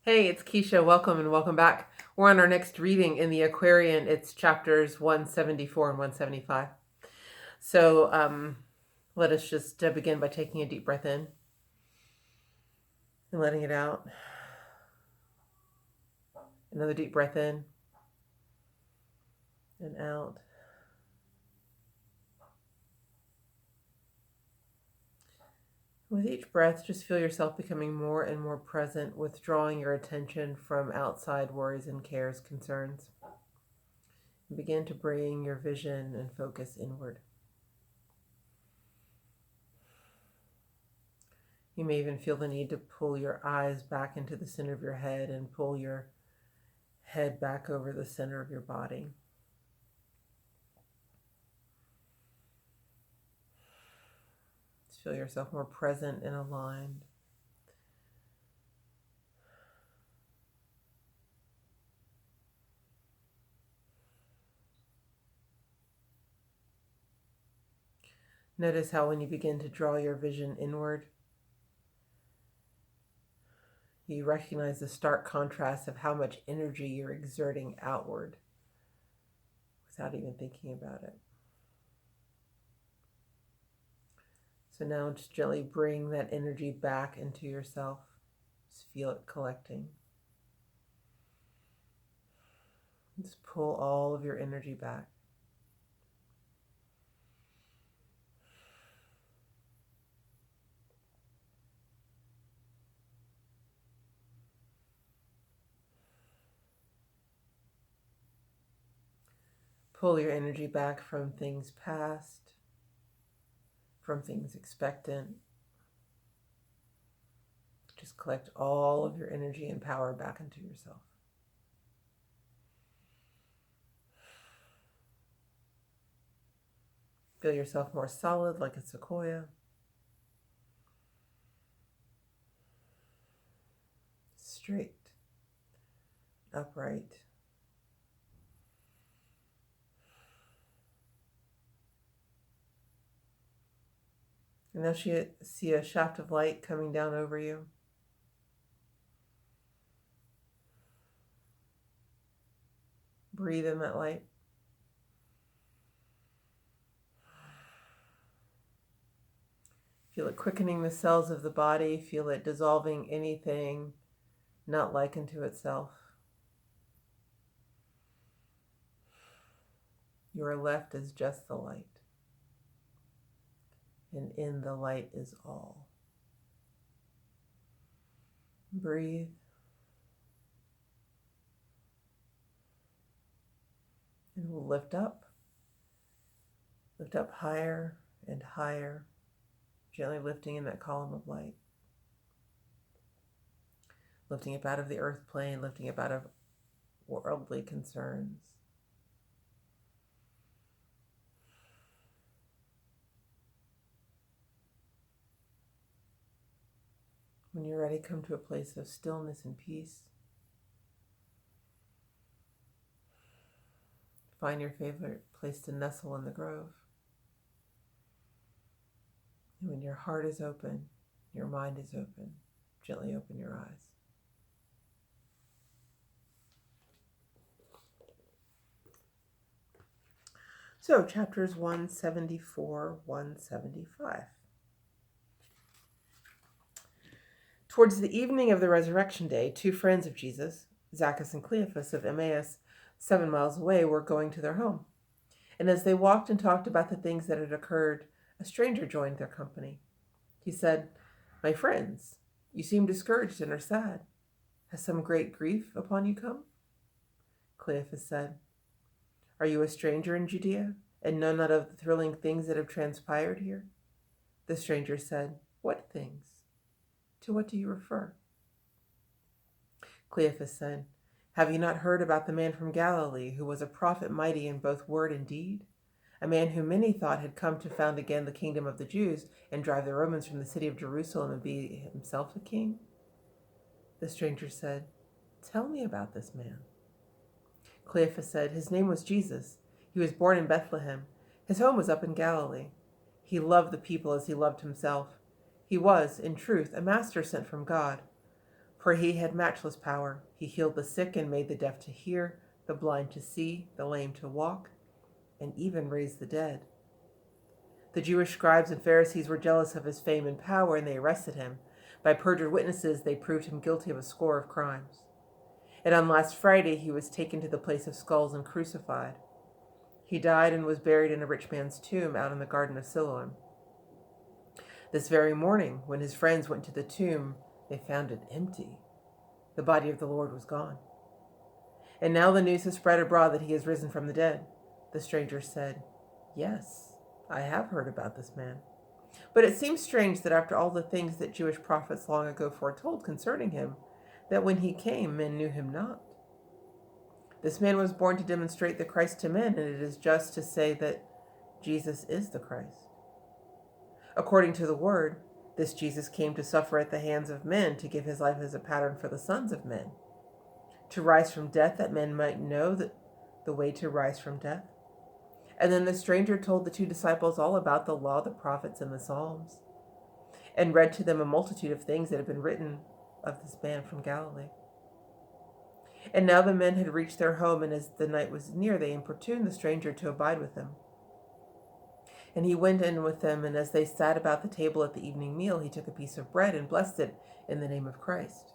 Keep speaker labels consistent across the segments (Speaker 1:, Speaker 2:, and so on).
Speaker 1: Hey, it's Kesha. Welcome and welcome back. We're on our next reading in the Aquarian. It's chapters 174 and 175. So let us just begin by taking a deep breath in and letting it out. Another deep breath in and out. With each breath, just feel yourself becoming more and more present, withdrawing your attention from outside worries and cares, concerns. And begin to bring your vision and focus inward. You may even feel the need to pull your eyes back into the center of your head and pull your head back over the center of your body. Just feel yourself more present and aligned. Notice how when you begin to draw your vision inward, you recognize the stark contrast of how much energy you're exerting outward without even thinking about it. So now just gently bring that energy back into yourself. Just feel it collecting. Just pull all of your energy back. Pull your energy back from things past, from things expectant. Just collect all of your energy and power back into yourself. Feel yourself more solid like a sequoia. Straight, upright. And now you see a shaft of light coming down over you. Breathe in that light. Feel it quickening the cells of the body. Feel it dissolving anything not like unto itself. You are left as just the light. And in the light is all. Breathe. And we'll lift up higher and higher, gently lifting in that column of light. Lifting up out of the earth plane, lifting up out of worldly concerns. When you're ready, come to a place of stillness and peace. Find your favorite place to nestle in the grove. And when your heart is open, your mind is open, gently open your eyes. So, chapters 174, 175. Towards the evening of the resurrection day, two friends of Jesus, Zachas and Cleophas of Emmaus, 7 miles away, were going to their home. And as they walked and talked about the things that had occurred, a stranger joined their company. He said, "My friends, you seem discouraged and are sad. Has some great grief upon you come?" Cleophas said, "Are you a stranger in Judea, and know not of the thrilling things that have transpired here?" The stranger said, "What things? To what do you refer?" Cleophas said, "Have you not heard about the man from Galilee who was a prophet mighty in both word and deed? A man whom many thought had come to found again the kingdom of the Jews and drive the Romans from the city of Jerusalem and be himself a king?" The stranger said, "Tell me about this man." Cleophas said, "His name was Jesus. He was born in Bethlehem. His home was up in Galilee. He loved the people as he loved himself. He was, in truth, a master sent from God. For he had matchless power. He healed the sick and made the deaf to hear, the blind to see, the lame to walk, and even raised the dead. The Jewish scribes and Pharisees were jealous of his fame and power, and they arrested him. By perjured witnesses, they proved him guilty of a score of crimes. And on last Friday, he was taken to the place of skulls and crucified. He died and was buried in a rich man's tomb out in the garden of Siloam. This very morning, when his friends went to the tomb, they found it empty. The body of the Lord was gone. And now the news has spread abroad that he has risen from the dead. The stranger said, "Yes, I have heard about this man. But it seems strange that after all the things that Jewish prophets long ago foretold concerning him, that when he came, men knew him not. This man was born to demonstrate the Christ to men, and it is just to say that Jesus is the Christ. According to the word, this Jesus came to suffer at the hands of men, to give his life as a pattern for the sons of men, to rise from death, that men might know the way to rise from death." And then the stranger told the two disciples all about the law, the prophets, and the Psalms, and read to them a multitude of things that had been written of this man from Galilee. And now the men had reached their home, and as the night was near, they importuned the stranger to abide with them. And he went in with them, and as they sat about the table at the evening meal, he took a piece of bread and blessed it in the name of Christ.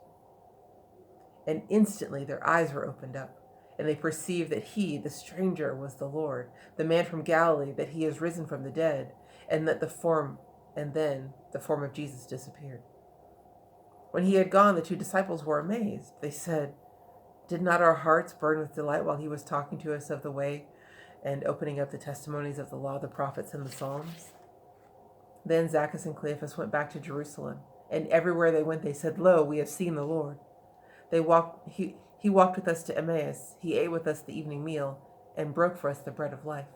Speaker 1: And instantly their eyes were opened up, and they perceived that he, the stranger, was the Lord, the man from Galilee, that he is risen from the dead, and then the form of Jesus disappeared. When he had gone, the two disciples were amazed. They said, "Did not our hearts burn with delight while he was talking to us of the way and opening up the testimonies of the law, the prophets, and the Psalms?" Then Zachas and Cleophas went back to Jerusalem, and everywhere they went they said, "Lo, we have seen the Lord." He walked with us to Emmaus. He ate with us the evening meal and broke for us the bread of life.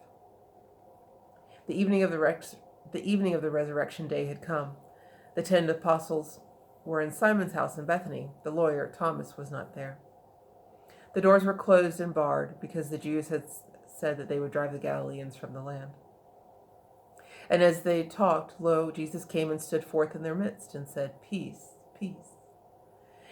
Speaker 1: The evening of the resurrection day had come. The 10 apostles were in Simon's house in Bethany. The lawyer, Thomas, was not there. The doors were closed and barred because the Jews had said that they would drive the Galileans from the land. And as they talked, lo, Jesus came and stood forth in their midst and said, "Peace, peace."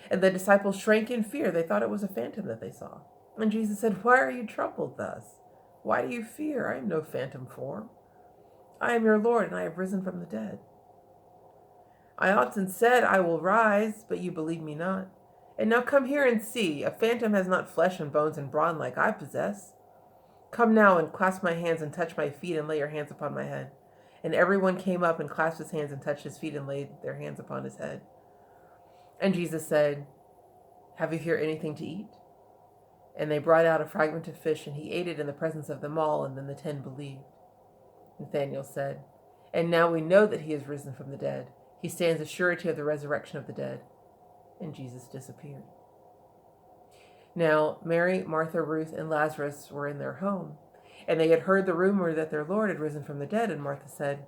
Speaker 1: And the disciples shrank in fear. They thought it was a phantom that they saw. And Jesus said, "Why are you troubled thus? Why do you fear? I am no phantom form. I am your Lord, and I have risen from the dead. I often said, I will rise, but you believe me not. And now come here and see. A phantom has not flesh and bones and brawn like I possess. Come now and clasp my hands and touch my feet and lay your hands upon my head." And everyone came up and clasped his hands and touched his feet and laid their hands upon his head. And Jesus said, "Have you here anything to eat?" And they brought out a fragment of fish, and he ate it in the presence of them all, and then the 10 believed. Nathanael said, "And now we know that he is risen from the dead. He stands as surety of the resurrection of the dead." And Jesus disappeared. Now Mary, Martha, Ruth, and Lazarus were in their home, and they had heard the rumor that their Lord had risen from the dead. And Martha said,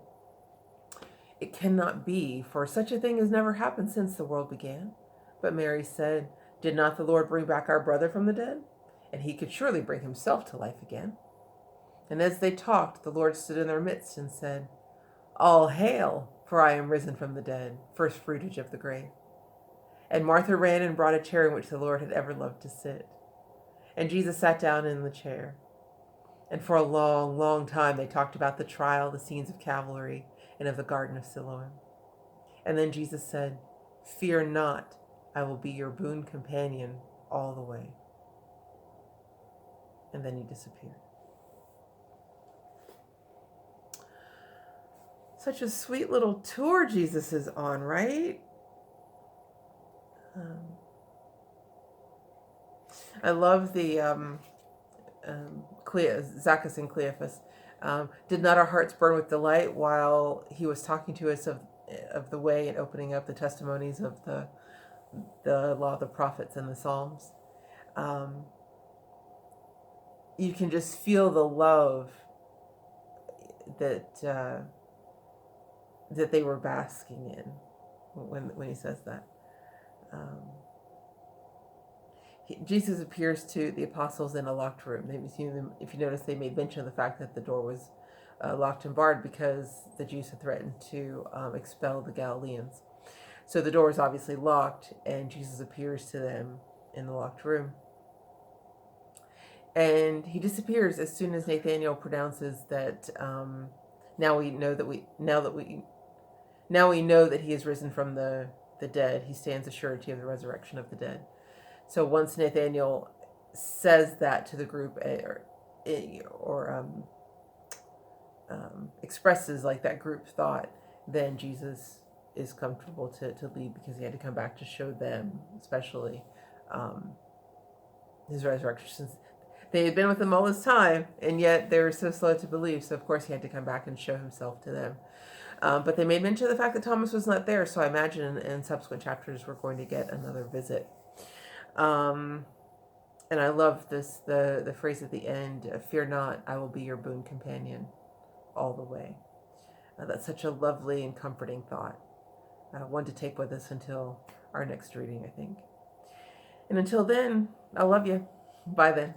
Speaker 1: "It cannot be, for such a thing has never happened since the world began." But Mary said, "Did not the Lord bring back our brother from the dead? And he could surely bring himself to life again." And as they talked, the Lord stood in their midst and said, "All hail, for I am risen from the dead, first fruitage of the grave." And Martha ran and brought a chair in which the Lord had ever loved to sit. And Jesus sat down in the chair. And for a long, long time they talked about the trial, the scenes of Calvary, and of the garden of Siloam. And then Jesus said, "Fear not, I will be your boon companion all the way." And then he disappeared. Such a sweet little tour Jesus is on, right? I love the Zachas and Cleophas. Did not our hearts burn with delight while he was talking to us of the way and opening up the testimonies of the law, the prophets, and the Psalms? You can just feel the love that they were basking in when he says that. Jesus appears to the apostles in a locked room. If you notice, they made mention of the fact that the door was locked and barred because the Jews had threatened to expel the Galileans. So the door is obviously locked, and Jesus appears to them in the locked room. And he disappears as soon as Nathaniel pronounces that now we know that he is risen from the dead. He stands a surety of the resurrection of the dead. So once Nathaniel says that to the group, or expresses like that group thought, then Jesus is comfortable to leave, because he had to come back to show them, especially his resurrection, since they had been with him all this time, and yet they were so slow to believe. So of course he had to come back and show himself to them. But they made mention of the fact that Thomas was not there, so I imagine in subsequent chapters we're going to get another visit. And I love this, the phrase at the end, "Fear not, I will be your boon companion all the way." That's such a lovely and comforting thought. One to take with us until our next reading, I think. And until then, I love you. Bye then.